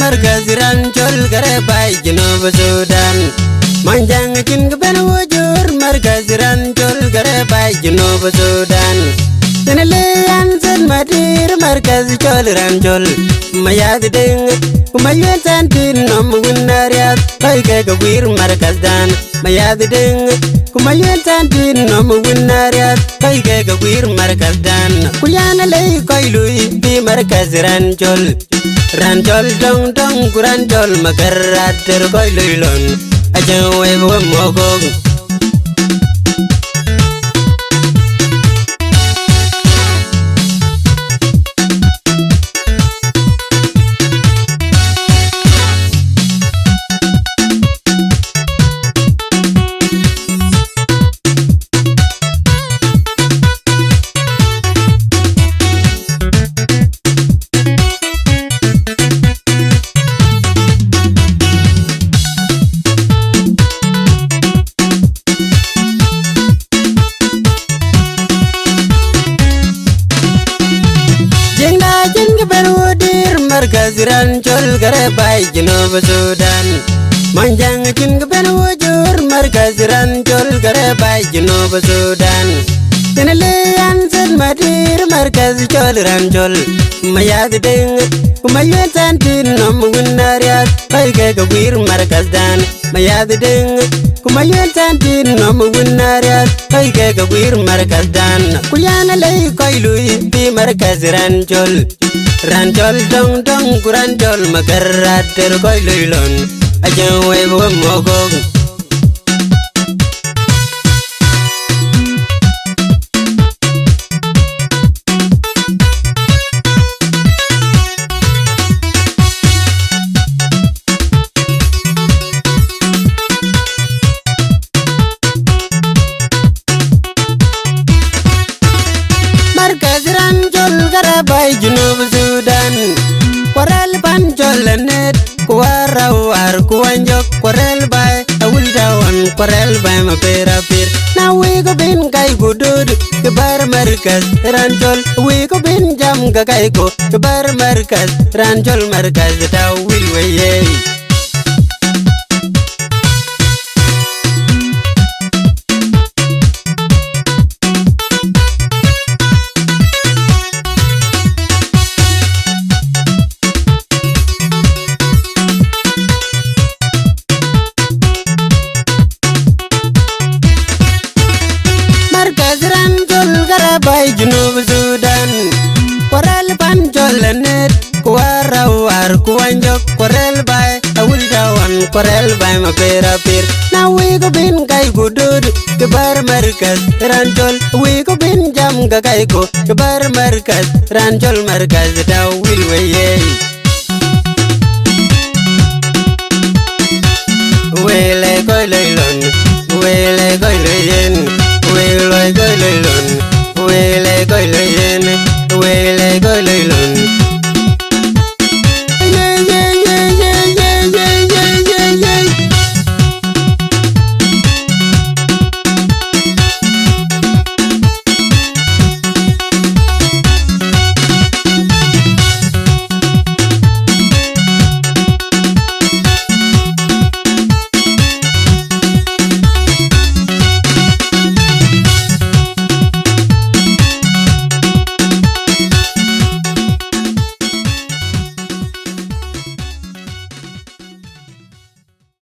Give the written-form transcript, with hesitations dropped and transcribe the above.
markaz Ranchol Garabay Junub Sudan Manjang chin ben wujur markaz Ranchol Garabay Junub Sudan Tenele ansen madir markaz Chol Ranchol Mayad ding kumayuen santin nom winariat Paike gawir markaz dan Mayad ding kumayuen santin nom winariat Paike gawir markaz dan Kuyana lay koilui di markaz Ranchol Ranchol dong dong kuranchol makarat terkoilui lon Ajawe buam mogog markaz Ranchol Garabay Junub Sudan Manjang chin ben wujur markaz Ranchol Garabay Junub Sudan Tenele ansen madir markaz Chol Ranchol Mayad ding kumayuen santin nom winariat Paike gawir markaz dan Mayad ding kumayuen santin nom winariat Paike gawir markaz dan Kuyana lay koilui di markaz Ranchol Ranchol dong dong kuranchol makarat terkoilui lon Ajawe buam mogog Markaz Ranchol Garabay Junub Sudan Kwarel Panchol net Kwarawar Kwanjok Kwarel bay Awuldawan Kwarel bay mapera pir Na wigo bin kay gudud Kebar markaz Ranchol Wigo bin jam gagay ko Kebar markaz Ranchol markaz Tawil weye Garabay Junub Sudan Kwarel Panchol net Kwarawar Kwanjok Kwarel bay Awuldawan Kwarel bay mapera pir Na wigo bin kay gudud Kebar markaz Ranchol Wigo bin jam gagay ko Kebar markaz Ranchol markaz Tawil weye Wele koy leylon Wele koy leyen Wele koy leylon Wele koy leyen